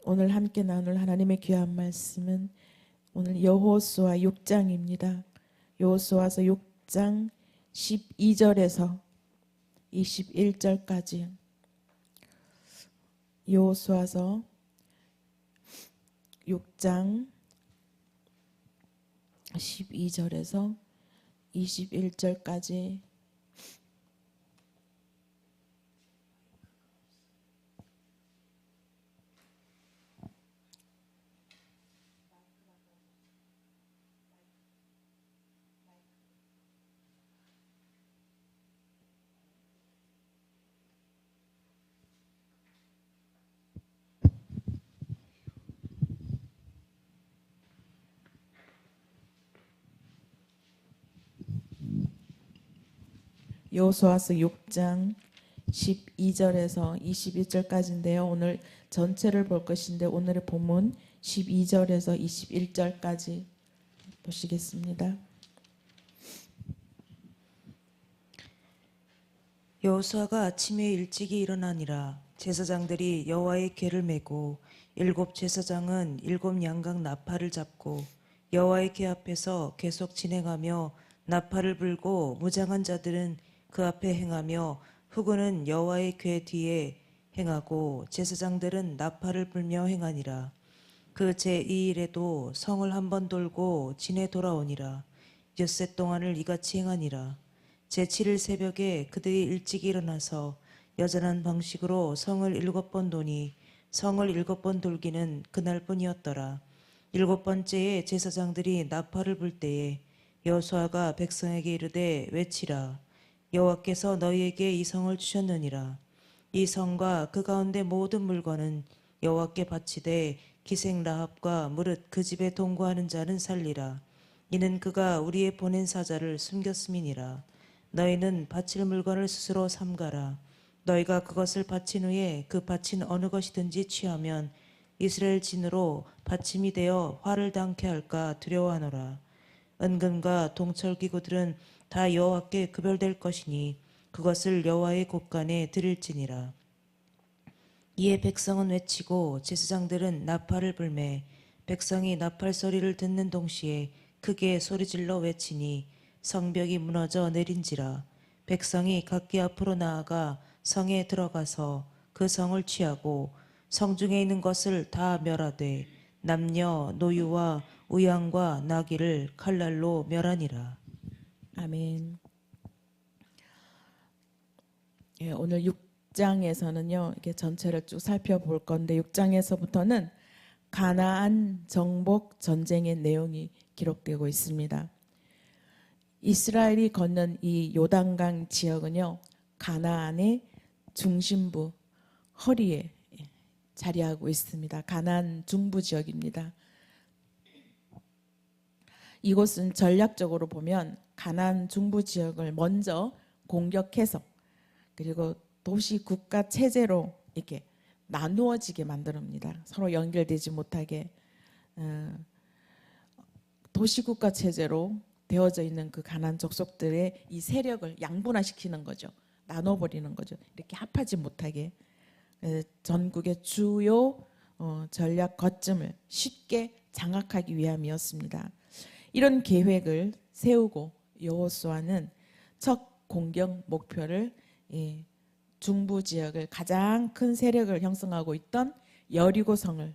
오늘 함께 나눌 하나님의 귀한 말씀은 오늘 여호수아 6장입니다. 여호수아서 6장 12절에서 21절까지. 여호수아서 6장 12절에서 21절까지. 여호수아서 6장 12절에서 21절까지인데요. 오늘 전체를 볼 것인데 오늘의 본문 12절에서 21절까지 보시겠습니다. 여호수아가 아침에 일찍이 일어나니라. 제사장들이 여호와의 궤를 메고 7 제사장은 7 양각 나팔을 잡고 여호와의 궤 앞에서 계속 진행하며 나팔을 불고 무장한 자들은 그 앞에 행하며 후군은 여호와의 궤 뒤에 행하고 제사장들은 나팔을 불며 행하니라. 그 제2일에도 성을 한 번 돌고 진에 돌아오니라. 엿새 동안을 이같이 행하니라. 제7일 새벽에 그들이 일찍 일어나서 여전한 방식으로 성을 7번 도니 성을 7번 돌기는 그날뿐이었더라. 7번째에 제사장들이 나팔을 불 때에 여호수아가 백성에게 이르되 외치라. 여호와께서 너희에게 이 성을 주셨느니라. 이 성과 그 가운데 모든 물건은 여호와께 바치되 기생 라합과 무릇 그 집에 동거하는 자는 살리라. 이는 그가 우리의 보낸 사자를 숨겼음이니라. 너희는 바칠 물건을 스스로 삼가라. 너희가 그것을 바친 후에 그 바친 어느 것이든지 취하면 이스라엘 진으로 받침이 되어 화를 당케 할까 두려워하노라. 은금과 동철기구들은 다 여호와께 급별될 것이니 그것을 여호와의 곳간에 드릴지니라. 이에 백성은 외치고 제사장들은 나팔을 불매 백성이 나팔 소리를 듣는 동시에 크게 소리질러 외치니 성벽이 무너져 내린지라. 백성이 각기 앞으로 나아가 성에 들어가서 그 성을 취하고 성중에 있는 것을 다 멸하되 남녀 노유와 우양과 나귀를 칼날로 멸하니라. 아멘. 예, 오늘 6장에서는요, 이렇게 전체를 쭉 살펴볼 건데 6장에서부터는 가나안 정복 전쟁의 내용이 기록되고 있습니다. 이스라엘이 건넌 이 요단강 지역은요, 가나안의 중심부 허리에 자리하고 있습니다. 가나안 중부 지역입니다. 이곳은 전략적으로 보면 가나안 중부 지역을 먼저 공격해서 그리고 도시 국가 체제로 이렇게 나누어지게 만듭니다. 서로 연결되지 못하게 도시 국가 체제로 되어져 있는 그 가나안 족속들의 이 세력을 양분화시키는 거죠. 나눠버리는 거죠. 이렇게 합하지 못하게 전국의 주요 전략 거점을 쉽게 장악하기 위함이었습니다. 이런 계획을 세우고 여호수아는 첫 공격 목표를 중부 지역을 가장 큰 세력을 형성하고 있던 여리고성을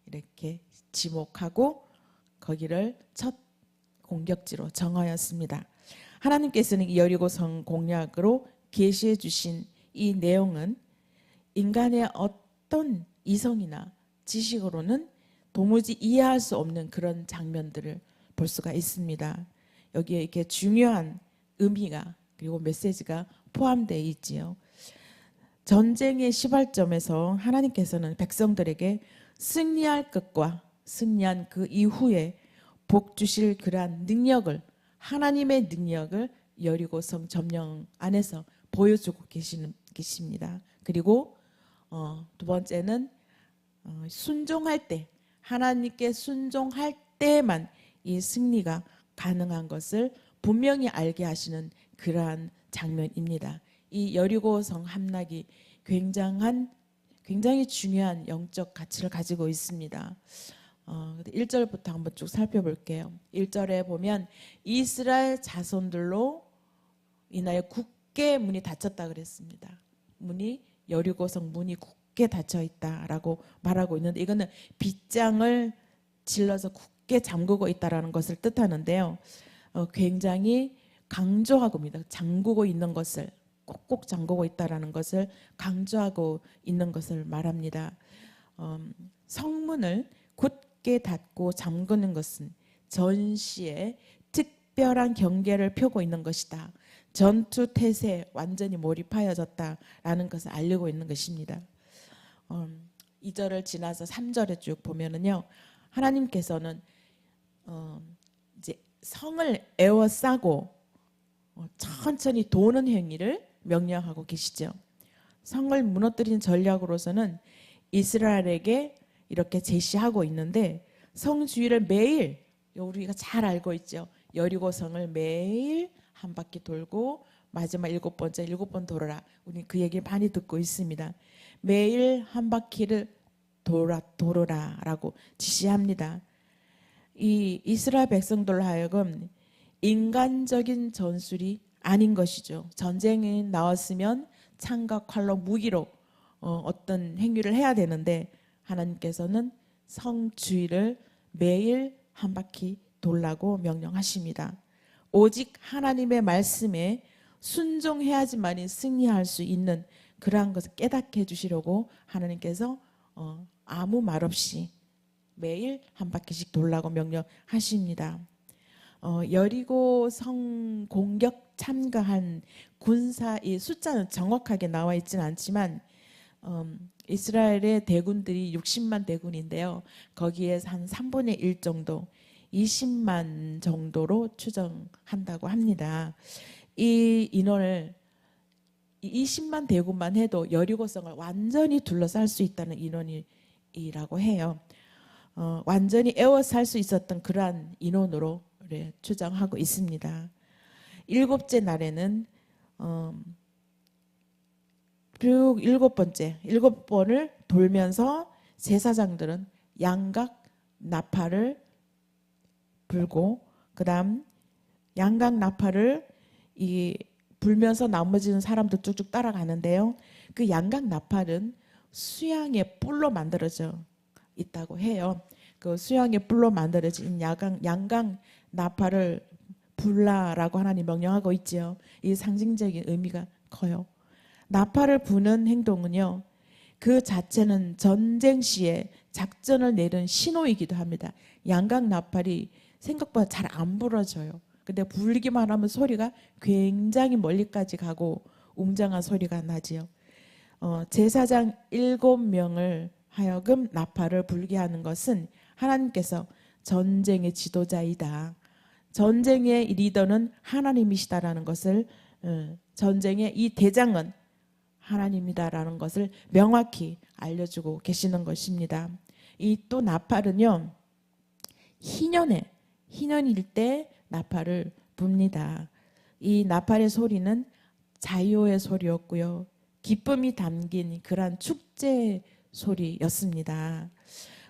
이렇게 지목하고 거기를 첫 공격지로 정하였습니다. 하나님께서는 이 여리고성 공략으로 계시해 주신 이 내용은 인간의 어떤 이성이나 지식으로는 도무지 이해할 수 없는 그런 장면들을 볼 수가 있습니다. 여기에 이렇게 중요한 의미가 그리고 메시지가 포함되어 있지요. 전쟁의 시발점에서 하나님께서는 백성들에게 승리할 것과 승리한 그 이후에 복 주실 그러한 능력을, 하나님의 능력을 여리고성 점령 안에서 보여주고 계십니다. 그리고 두 번째는 순종할 때, 하나님께 순종할 때만 이 승리가 가능한 것을 분명히 알게 하시는 그러한 장면입니다. 이 여리고성 함락이 굉장히 중요한 영적 가치를 가지고 있습니다. 1절부터 한번 쭉 살펴볼게요. 1절에 보면 이스라엘 자손들로 인하여 굳게 문이 닫혔다 그랬습니다. 문이 여리고성 문이 굳게 닫혀 있다라고 말하고 있는데 이거는 빗장을 질러서 굳게 잠그고 있다라는 것을 뜻하는데요. 굉장히 강조하고 있습니다. 잠그고 있는 것을 꼭꼭 잠그고 있다라는 것을 강조하고 있는 것을 말합니다. 성문을 굳게 닫고 잠그는 것은 전시에 특별한 경계를 펴고 있는 것이다. 전투 태세에 완전히 몰입하여졌다라는 것을 알리고 있는 것입니다. 2절을 지나서 3절에 쭉 보면은요, 하나님께서는 이제 성을 에워싸고 천천히 도는 행위를 명령하고 계시죠. 성을 무너뜨리는 전략으로서는 이스라엘에게 이렇게 제시하고 있는데 성 주위를 매일 우리가 잘 알고 있죠. 여리고성을 매일 한 바퀴 돌고 마지막 7번 돌아라. 우리 그 얘기를 많이 듣고 있습니다. 매일 한 바퀴를 돌아라라고 지시합니다. 이 이스라엘 백성들로 하여금 인간적인 전술이 아닌 것이죠. 전쟁이 나왔으면 창과 칼로 무기로 어떤 행위를 해야 되는데 하나님께서는 성 주위를 매일 한 바퀴 돌라고 명령하십니다. 오직 하나님의 말씀에 순종해야지만이 승리할 수 있는 그러한 것을 깨닫게 해주시려고 하나님께서 아무 말 없이 매일 한 바퀴씩 돌라고 명령하십니다. 여리고 성 공격 참가한 군사의 숫자는 정확하게 나와 있지는 않지만 이스라엘의 대군들이 60만 대군인데요. 거기에 한 3분의 1 정도 20만 정도로 추정한다고 합니다. 이 인원을 20만 대군만 해도 여리고성을 완전히 둘러쌀 수 있다는 인원이라고 해요. 완전히 에워쌀 수 있었던 그러한 인원으로 추정하고 있습니다. 7째 날에는 쭉 7번을 돌면서 제사장들은 양각 나팔을 불고 그다음 양각 나팔을 불면서 나머지는 사람도 쭉쭉 따라가는데요. 그 양각 나팔은 수양의 뿔로 만들어져 있다고 해요. 그 수양의 뿔로 만들어진 양각 나팔을 불라라고 하나님 명령하고 있죠. 이 상징적인 의미가 커요. 나팔을 부는 행동은요, 그 자체는 전쟁 시에 작전을 내는 신호이기도 합니다. 양각 나팔이 생각보다 잘 안 불어져요. 근데 불기만 하면 소리가 굉장히 멀리까지 가고 웅장한 소리가 나지요. 제사장 7명을 하여금 나팔을 불게 하는 것은 하나님께서 전쟁의 지도자이다. 전쟁의 리더는 하나님이시다라는 것을, 전쟁의 이 대장은 하나님이다라는 것을 명확히 알려주고 계시는 것입니다. 이 또 나팔은요, 희년일 때 나팔을 붑니다. 이 나팔의 소리는 자유의 소리였고요, 기쁨이 담긴 그러한 축제 소리였습니다.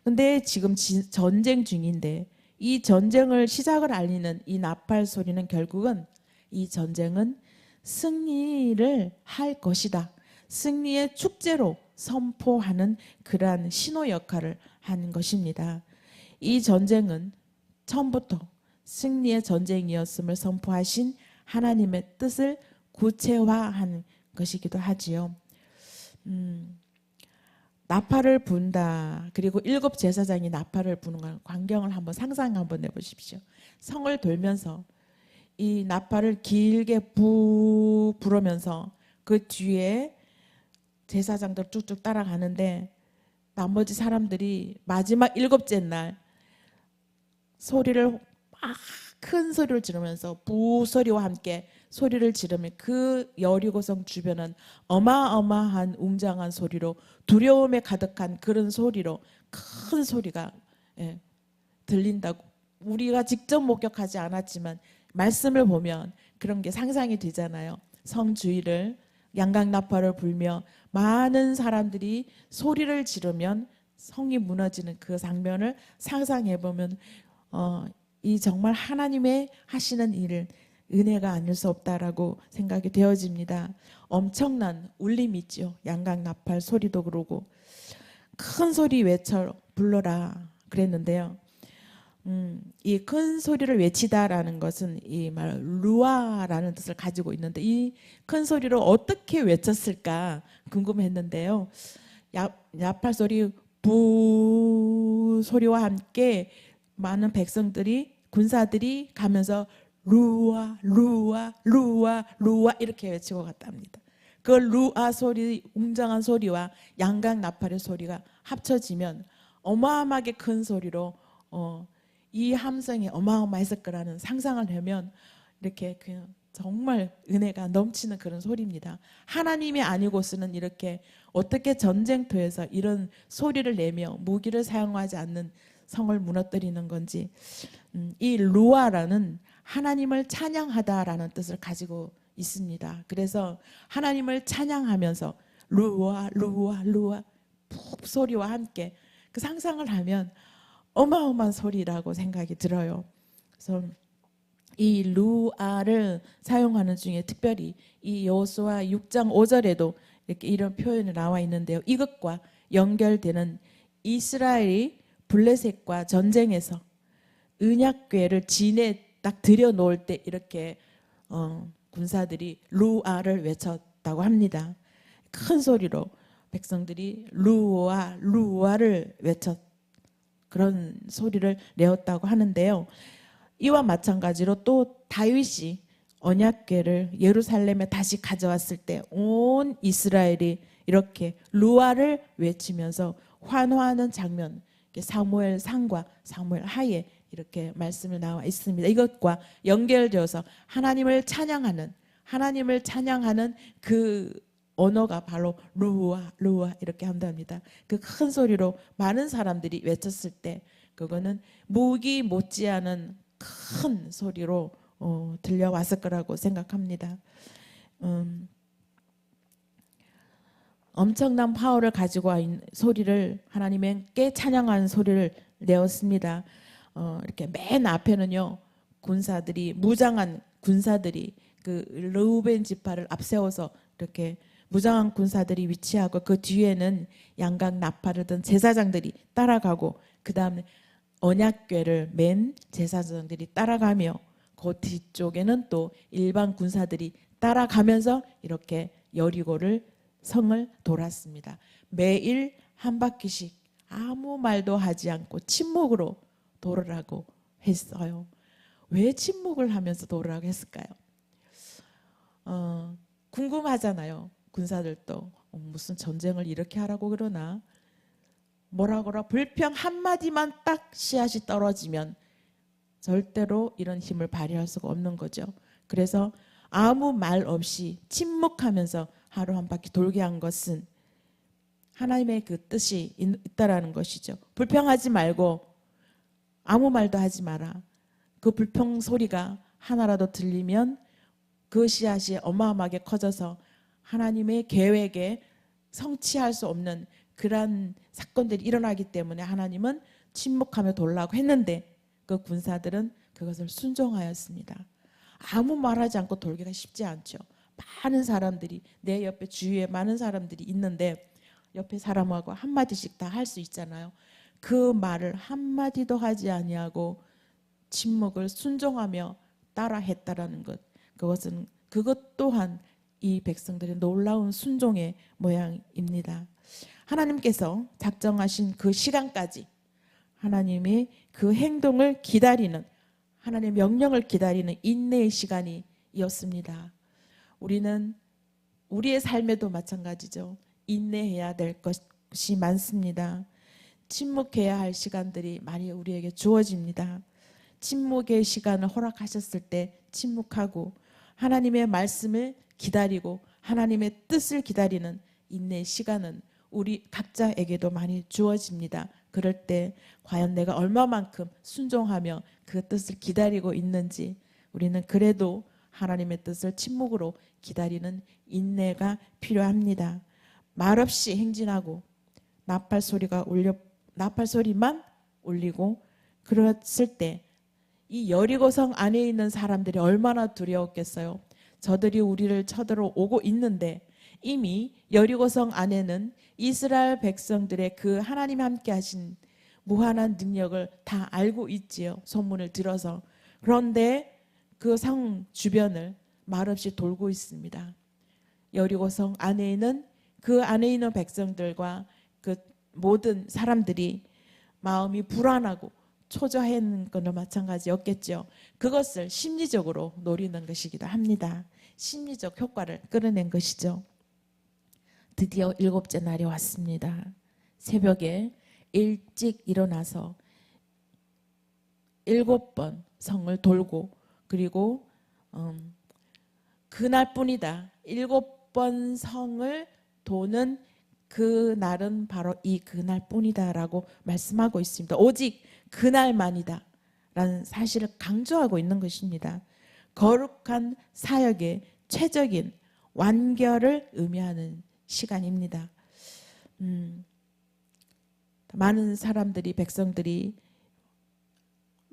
근데 지금 전쟁 중인데 이 전쟁을 시작을 알리는 이 나팔 소리는 결국은 이 전쟁은 승리를 할 것이다. 승리의 축제로 선포하는 그러한 신호 역할을 하는 것입니다. 이 전쟁은 처음부터 승리의 전쟁이었음을 선포하신 하나님의 뜻을 구체화하는 것이기도 하지요. 나팔을 분다. 그리고 7 제사장이 나팔을 부는 광경을 한번 상상 한번 해보십시오. 성을 돌면서 이 나팔을 길게 부르면서 그 뒤에 제사장들 쭉쭉 따라가는데 나머지 사람들이 마지막 7째 날 소리를 막 큰 소리를 지르면서 부소리와 함께 소리를 지르면 그 여리고성 주변은 어마어마한 웅장한 소리로 두려움에 가득한 그런 소리로 큰 소리가 들린다고 우리가 직접 목격하지 않았지만 말씀을 보면 그런 게 상상이 되잖아요. 성 주위를 양강나팔을 불며 많은 사람들이 소리를 지르면 성이 무너지는 그 장면을 상상해 보면 이 정말 하나님의 하시는 일을 은혜가 아닐 수 없다라고 생각이 되어집니다. 엄청난 울림이 있죠. 양강나팔 소리도 그러고 큰 소리 외쳐 불러라 그랬는데요. 이 큰 소리를 외치다라는 것은 이 말 루아라는 뜻을 가지고 있는데 이 큰 소리를 어떻게 외쳤을까 궁금했는데요. 나팔 소리 부 소리와 함께 많은 백성들이 군사들이 가면서 루아 루아 루아 루아 이렇게 외치고 갔답니다. 그 루아 소리, 웅장한 소리와 양강 나팔의 소리가 합쳐지면 어마어마하게 큰 소리로 이 함성이 어마어마했을 거라는 상상을 하면 이렇게 그냥 정말 은혜가 넘치는 그런 소리입니다. 하나님이 아니고서는 이렇게 어떻게 전쟁터에서 이런 소리를 내며 무기를 사용하지 않는 성을 무너뜨리는 건지. 이 루아라는 하나님을 찬양하다라는 뜻을 가지고 있습니다. 그래서 하나님을 찬양하면서 루아 루아 루아 푹 소리와 함께 그 상상을 하면 어마어마한 소리라고 생각이 들어요. 그래서 이 루아를 사용하는 중에 특별히 이 여호수아 6장 5절에도 이렇게 이런 표현이 나와 있는데요. 이것과 연결되는 이스라엘이 블레셋과 전쟁에서 언약궤를 진에 딱 들여놓을 때 이렇게 군사들이 루아를 외쳤다고 합니다. 큰 소리로 백성들이 루아 루아를 외쳤 그런 소리를 내었다고 하는데요. 이와 마찬가지로 또 다윗이 언약궤를 예루살렘에 다시 가져왔을 때 온 이스라엘이 이렇게 루아를 외치면서 환호하는 장면, 사무엘 상과 사무엘 하에 이렇게 말씀이 나와 있습니다. 이것과 연결되어서 하나님을 찬양하는 그 언어가 바로 루아 루아 이렇게 한답니다. 그 큰 소리로 많은 사람들이 외쳤을 때 그거는 무기 못지않은 큰 소리로 들려왔을 거라고 생각합니다. 엄청난 파워를 가지고 있는 소리를 하나님께 찬양하는 소리를 내었습니다. 이렇게 맨 앞에는요 군사들이 무장한 군사들이 그 르우벤 지파를 앞세워서 이렇게 무장한 군사들이 위치하고 그 뒤에는 양각 나팔을 든 제사장들이 따라가고 그 다음에 언약궤를 맨 제사장들이 따라가며 그 뒤쪽에는 또 일반 군사들이 따라가면서 이렇게 여리고를 성을 돌았습니다. 매일 한 바퀴씩 아무 말도 하지 않고 침묵으로 돌으라고 했어요. 왜 침묵을 하면서 돌으라고 했을까요? 궁금하잖아요. 군사들도 무슨 전쟁을 이렇게 하라고 그러나 뭐라고라 불평 한마디만 딱 씨앗이 떨어지면 절대로 이런 힘을 발휘할 수가 없는 거죠. 그래서 아무 말 없이 침묵하면서 하루 한 바퀴 돌게 한 것은 하나님의 그 뜻이 있다라는 것이죠. 불평하지 말고 아무 말도 하지 마라. 그 불평 소리가 하나라도 들리면 그 씨앗이 어마어마하게 커져서 하나님의 계획에 성취할 수 없는 그러한 사건들이 일어나기 때문에 하나님은 침묵하며 돌라고 했는데 그 군사들은 그것을 순종하였습니다. 아무 말하지 않고 돌기가 쉽지 않죠. 많은 사람들이 내 옆에 주위에 많은 사람들이 있는데 옆에 사람하고 한마디씩 다 할 수 있잖아요. 그 말을 한마디도 하지 아니하고 침묵을 순종하며 따라했다라는 것. 그것 또한 이 백성들의 놀라운 순종의 모양입니다. 하나님께서 작정하신 그 시간까지 하나님의 그 행동을 기다리는 하나님의 명령을 기다리는 인내의 시간이었습니다. 우리는 우리의 삶에도 마찬가지죠. 인내해야 될 것이 많습니다. 침묵해야 할 시간들이 많이 우리에게 주어집니다. 침묵의 시간을 허락하셨을 때 침묵하고 하나님의 말씀을 기다리고 하나님의 뜻을 기다리는 인내의 시간은 우리 각자에게도 많이 주어집니다. 그럴 때 과연 내가 얼마만큼 순종하며 그 뜻을 기다리고 있는지 우리는 그래도 하나님의 뜻을 침묵으로 기다리는 인내가 필요합니다. 말없이 행진하고 나팔 소리만 울리고 그랬을 때 이 여리고성 안에 있는 사람들이 얼마나 두려웠겠어요. 저들이 우리를 쳐들어오고 있는데 이미 여리고성 안에는 이스라엘 백성들의 그 하나님 함께 하신 무한한 능력을 다 알고 있지요. 소문을 들어서. 그런데 그 성 주변을 말없이 돌고 있습니다. 여리고성 안에는 그 안에 있는 백성들과 그 모든 사람들이 마음이 불안하고 초조한 거나 마찬가지였겠죠. 그것을 심리적으로 노리는 것이기도 합니다. 심리적 효과를 끌어낸 것이죠. 드디어 7째 날이 왔습니다. 새벽에 일찍 일어나서 7번 성을 돌고 그리고 그날뿐이다. 7번 성을 도는 그날은 바로 이 그날뿐이다라고 말씀하고 있습니다. 오직 그날만이다 라는 사실을 강조하고 있는 것입니다. 거룩한 사역의 최적인 완결을 의미하는 시간입니다. 많은 사람들이 백성들이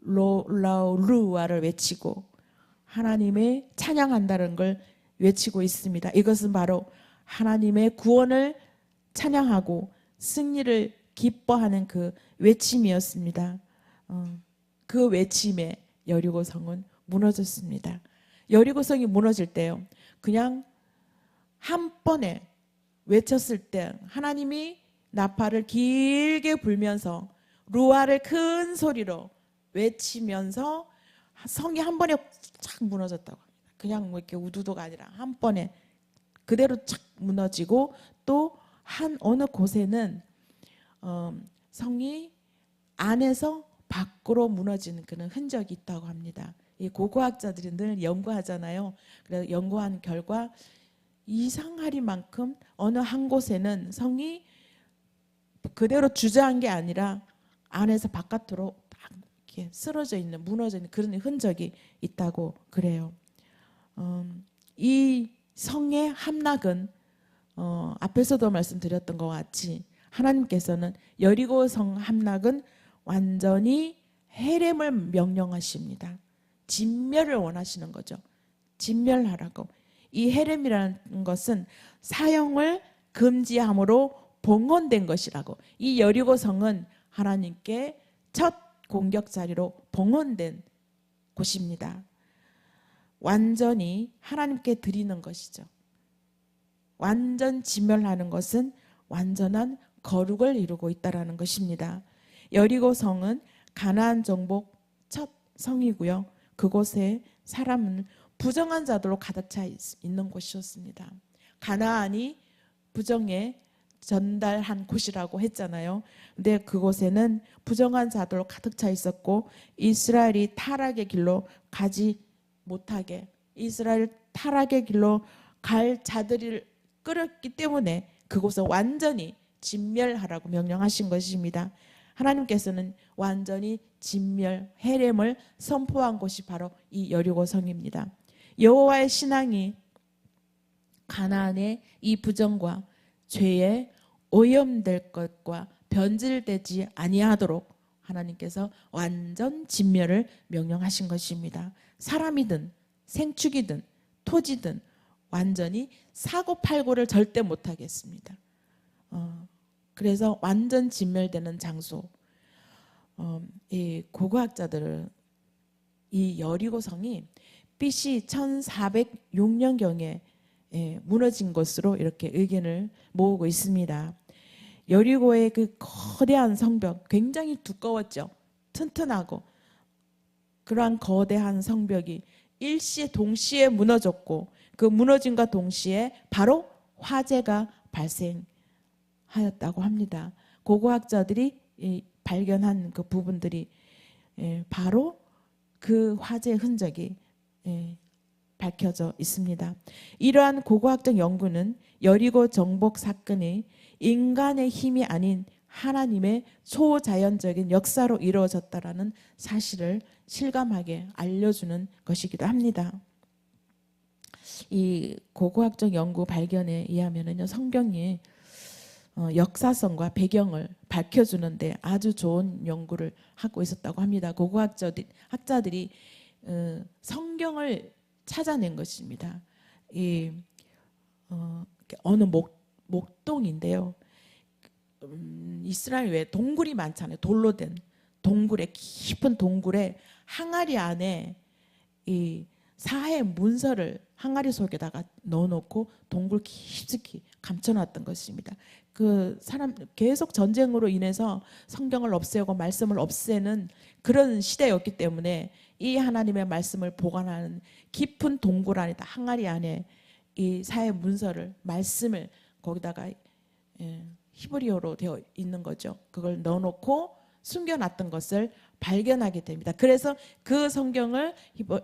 로라루아를 외치고 하나님의 찬양한다는 걸 외치고 있습니다. 이것은 바로 하나님의 구원을 찬양하고 승리를 기뻐하는 그 외침이었습니다. 그 외침에 여리고성은 무너졌습니다. 여리고성이 무너질 때요, 그냥 한 번에 외쳤을 때 하나님이 나팔을 길게 불면서 루아를 큰 소리로 외치면서 성이 한 번에 착 무너졌다고 합니다. 그냥 뭐 이렇게 우두도가 아니라 한 번에 그대로 착 무너지고 또 한 어느 곳에는 성이 안에서 밖으로 무너지는 그런 흔적이 있다고 합니다. 이 고고학자들이 늘 연구하잖아요. 그래서 연구한 결과 이상하리만큼 어느 한 곳에는 성이 그대로 주저한 게 아니라 안에서 바깥으로 막 이렇게 쓰러져 있는, 무너져 있는 그런 흔적이 있다고 그래요. 이 성의 함락은 앞에서도 말씀드렸던 것 같이 하나님께서는 여리고 성 함락은 완전히 해렘을 명령하십니다. 진멸을 원하시는 거죠. 진멸하라고. 이 해렘이라는 것은 사형을 금지함으로 봉헌된 것이라고. 이 여리고 성은 하나님께 첫 공격 자리로 봉헌된 곳입니다. 완전히 하나님께 드리는 것이죠. 완전 진멸하는 것은 완전한 거룩을 이루고 있다는 것입니다. 여리고 성은 가나안 정복 첫 성이고요. 그곳에 사람은 부정한 자들로 가득 차 있는 곳이었습니다. 가나안이 부정에 전달한 곳이라고 했잖아요. 근데 그곳에는 부정한 자들로 가득 차 있었고 이스라엘이 타락의 길로 가지 못하게, 이스라엘 타락의 길로 갈 자들을 끌었기 때문에 그곳을 완전히 진멸하라고 명령하신 것입니다. 하나님께서는 완전히 진멸, 해렘을 선포한 곳이 바로 이 여리고 성입니다. 여호와의 신앙이 가나안의 이 부정과 죄에 오염될 것과 변질되지 아니하도록 하나님께서 완전 진멸을 명령하신 것입니다. 사람이든 생축이든 토지든 완전히 사고팔고를 절대 못하겠습니다. 그래서 완전 진멸되는 장소. 이 고고학자들은 이 여리고성이 BC 1406년경에 무너진 것으로 이렇게 의견을 모으고 있습니다. 여리고의 그 거대한 성벽, 굉장히 두꺼웠죠. 튼튼하고 그러한 거대한 성벽이 일시에 동시에 무너졌고 그 무너짐과 동시에 바로 화재가 발생하였다고 합니다. 고고학자들이 발견한 그 부분들이 바로 그 화재의 흔적이 밝혀져 있습니다. 이러한 고고학적 연구는 여리고 정복 사건이 인간의 힘이 아닌 하나님의 초자연적인 역사로 이루어졌다라는 사실을 실감하게 알려주는 것이기도 합니다. 이 고고학적 연구 발견에 의하면은요, 성경이 역사성과 배경을 밝혀주는데 아주 좋은 연구를 하고 있었다고 합니다. 고고학자들이 성경을 찾아낸 것입니다. 이 어느 목동인데요. 이스라엘 외에 동굴이 많잖아요. 돌로 된 동굴에, 깊은 동굴에 항아리 안에 이 사해 문서를 항아리 속에다가 넣어놓고 동굴 깊숙이 감춰놨던 것입니다. 그 사람 계속 전쟁으로 인해서 성경을 없애고 말씀을 없애는 그런 시대였기 때문에 이 하나님의 말씀을 보관하는 깊은 동굴 안에, 항아리 안에 이 사해 문서를, 말씀을 거기다가 히브리어로 되어 있는 거죠. 그걸 넣어놓고 숨겨놨던 것을 발견하게 됩니다. 그래서 그 성경을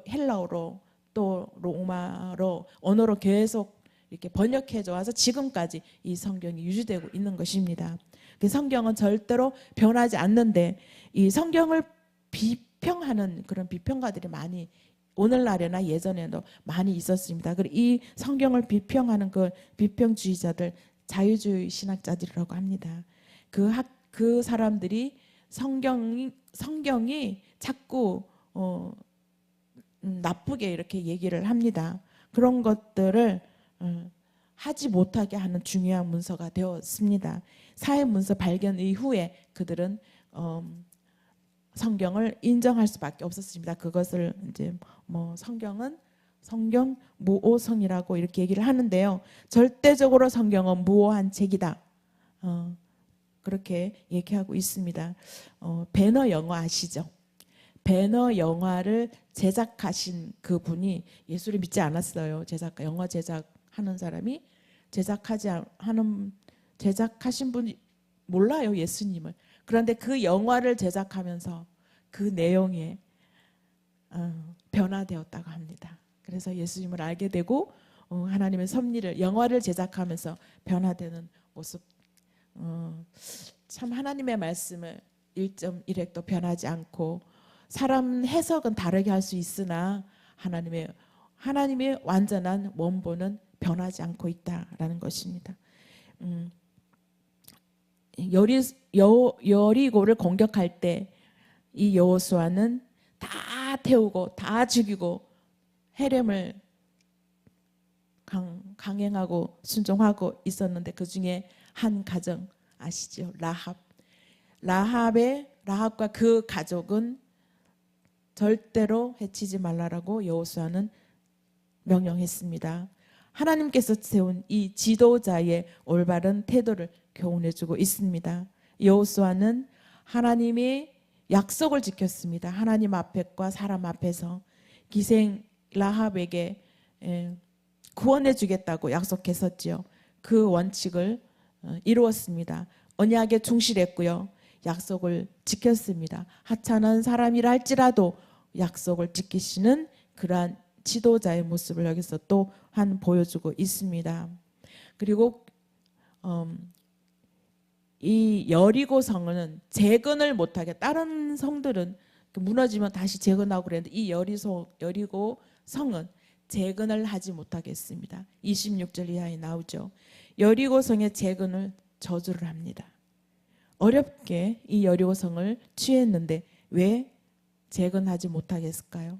헬라어로 또 로마로 언어로 계속 이렇게 번역해져 와서 지금까지 이 성경이 유지되고 있는 것입니다. 그 성경은 절대로 변하지 않는데 이 성경을 비평하는 그런 비평가들이 많이 오늘날에나 예전에도 많이 있었습니다. 그리고 이 성경을 비평하는 그 비평주의자들 자유주의 신학자들이라고 합니다. 그 사람들이 성경이 자꾸 나쁘게 이렇게 얘기를 합니다. 그런 것들을 하지 못하게 하는 중요한 문서가 되었습니다. 사회 문서 발견 이후에 그들은 성경을 인정할 수밖에 없었습니다. 그것을 이제 뭐 성경 무오성이라고 이렇게 얘기를 하는데요. 절대적으로 성경은 무오한 책이다. 그렇게 얘기하고 있습니다. 배너 영화 아시죠? 배너 영화를 제작하신 그분이 예수를 믿지 않았어요. 영화 제작하는 사람이 제작하신 분이 몰라요, 예수님을. 그런데 그 영화를 제작하면서 그 내용에 변화되었다고 합니다. 그래서 예수님을 알게 되고 하나님의 섭리를, 영화를 제작하면서 변화되는 모습. 참 하나님의 말씀을 1.1획도 변하지 않고 사람 해석은 다르게 할 수 있으나 하나님의 완전한 원본은 변하지 않고 있다라는 것입니다. 여리고를 공격할 때 이 여호수아는 다 태우고 다 죽이고 헤렘을 강행하고 순종하고 있었는데 그 중에 한 가정 아시죠? 라합과 그 가족은 절대로 해치지 말라라고 여호수아는 명령했습니다. 하나님께서 세운 이 지도자의 올바른 태도를 교훈해주고 있습니다. 여호수아는 하나님의 약속을 지켰습니다. 하나님 앞에과 사람 앞에서 기생 라합에게 구원해 주겠다고 약속했었지요. 그 원칙을 이루었습니다. 언약에 충실했고요. 약속을 지켰습니다. 하찮은 사람이라 할지라도 약속을 지키시는 그러한 지도자의 모습을 여기서 또한 보여주고 있습니다. 그리고 이 여리고 성은 재건을 못하게, 다른 성들은 무너지면 다시 재건하고 그랬는데 이 여리고 성은 재건을 하지 못하겠습니다. 26절 이하에 나오죠. 여리고 성의 재건을 저주를 합니다. 어렵게 이 여리고 성을 취했는데 왜 재건하지 못하겠을까요?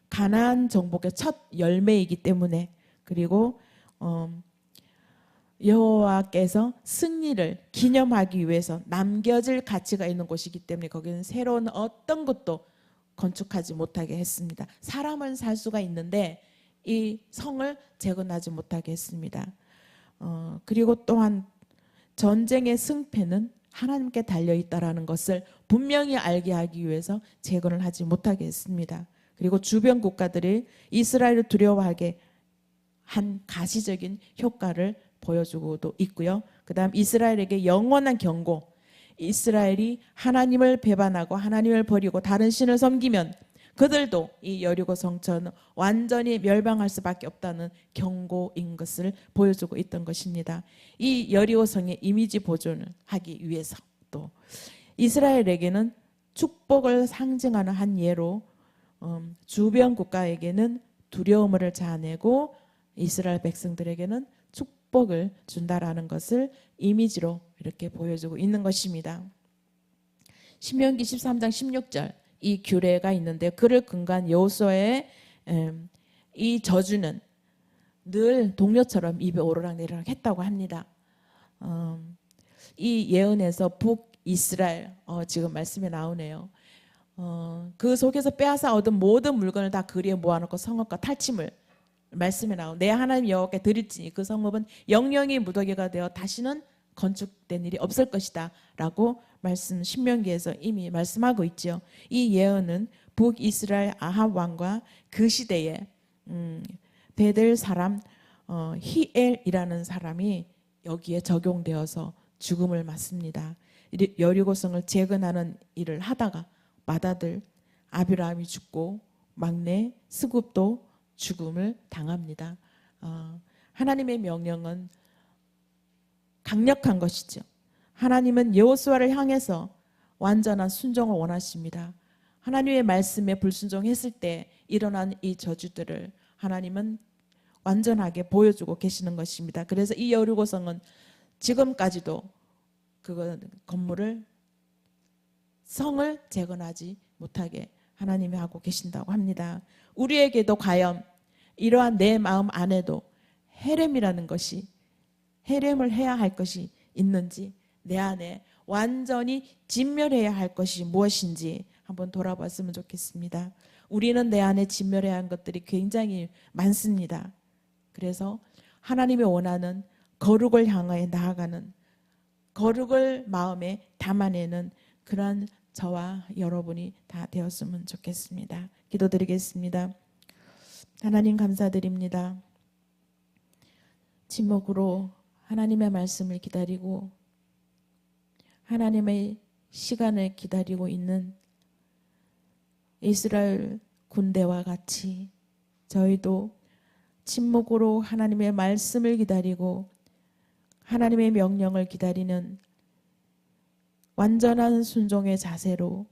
가나안 정복의 첫 열매이기 때문에, 그리고 여호와께서 승리를 기념하기 위해서 남겨질 가치가 있는 곳이기 때문에 거기는 새로운 어떤 것도 건축하지 못하게 했습니다. 사람은 살 수가 있는데 이 성을 재건하지 못하게 했습니다. 그리고 또한 전쟁의 승패는 하나님께 달려있다라는 것을 분명히 알게 하기 위해서 재건을 하지 못하게 했습니다. 그리고 주변 국가들이 이스라엘을 두려워하게 한 가시적인 효과를 보여주고도 있고요. 그 다음 이스라엘에게 영원한 경고, 이스라엘이 하나님을 배반하고 하나님을 버리고 다른 신을 섬기면 그들도 이 여리고 성처는 완전히 멸망할 수밖에 없다는 경고인 것을 보여주고 있던 것입니다. 이 여리고 성의 이미지 보존을 하기 위해서 또 이스라엘에게는 축복을 상징하는 한 예로 주변 국가에게는 두려움을 자아내고 이스라엘 백성들에게는 축복을 준다라는 것을 이미지로 이렇게 보여주고 있는 것입니다. 신명기 13장 16절 이 규례가 있는데 그를 근거한 여호수아의 이 저주는 늘 동료처럼 입에 오르락내리락 했다고 합니다. 이 예언에서 북이스라엘 지금 말씀에 나오네요. 그 속에서 빼앗아 얻은 모든 물건을 다 그리에 모아놓고 성읍과 탈취물 말씀에 나온 내 하나님 여호와께 드릴지니 그 성읍은 영영이 무더기가 되어 다시는 건축된 일이 없을 것이다 라고 말씀 신명기에서 이미 말씀하고 있죠. 이 예언은 북이스라엘 아합 왕과 그 시대에 베델 사람 히엘이라는 사람이 여기에 적용되어서 죽음을 맞습니다. 여리고성을 재건하는 일을 하다가 맏아들 아비라함이 죽고 막내 스굽도 죽음을 당합니다. 하나님의 명령은 강력한 것이죠. 하나님은 여호수아를 향해서 완전한 순종을 원하십니다. 하나님의 말씀에 불순종했을 때 일어난 이 저주들을 하나님은 완전하게 보여주고 계시는 것입니다. 그래서 이 여리고성은 지금까지도 그 건물을 성을 재건하지 못하게 하나님이 하고 계신다고 합니다. 우리에게도 과연 이러한 내 마음 안에도 헤렘이라는 것이 헤렘을 해야 할 것이 있는지 내 안에 완전히 진멸해야 할 것이 무엇인지 한번 돌아봤으면 좋겠습니다. 우리는 내 안에 진멸해야 할 것들이 굉장히 많습니다. 그래서 하나님이 원하는 거룩을 향하여 나아가는 거룩을 마음에 담아내는 그러한 저와 여러분이 다 되었으면 좋겠습니다. 기도드리겠습니다. 하나님 감사드립니다. 침묵으로 하나님의 말씀을 기다리고 하나님의 시간을 기다리고 있는 이스라엘 군대와 같이 저희도 침묵으로 하나님의 말씀을 기다리고 하나님의 명령을 기다리는 완전한 순종의 자세로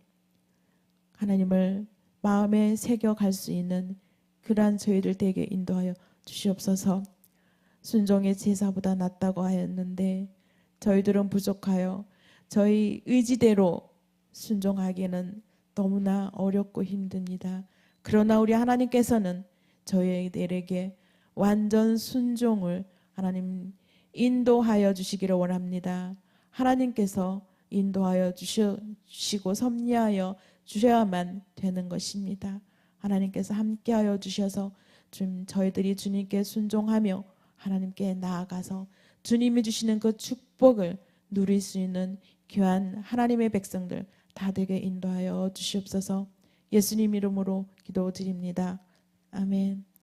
하나님을 마음에 새겨갈 수 있는 그러한 저희들 되게 인도하여 주시옵소서. 순종의 제사보다 낫다고 하였는데 저희들은 부족하여 저희 의지대로 순종하기는 너무나 어렵고 힘듭니다. 그러나 우리 하나님께서는 저희들에게 완전 순종을 하나님 인도하여 주시기를 원합니다. 하나님께서 인도하여 주시고 섭리하여 주셔야만 되는 것입니다. 하나님께서 함께하여 주셔서 저희들이 주님께 순종하며 하나님께 나아가서 주님이 주시는 그 축복을 누릴 수 있는 귀한 하나님의 백성들 다 되게 인도하여 주시옵소서. 예수님 이름으로 기도드립니다. 아멘.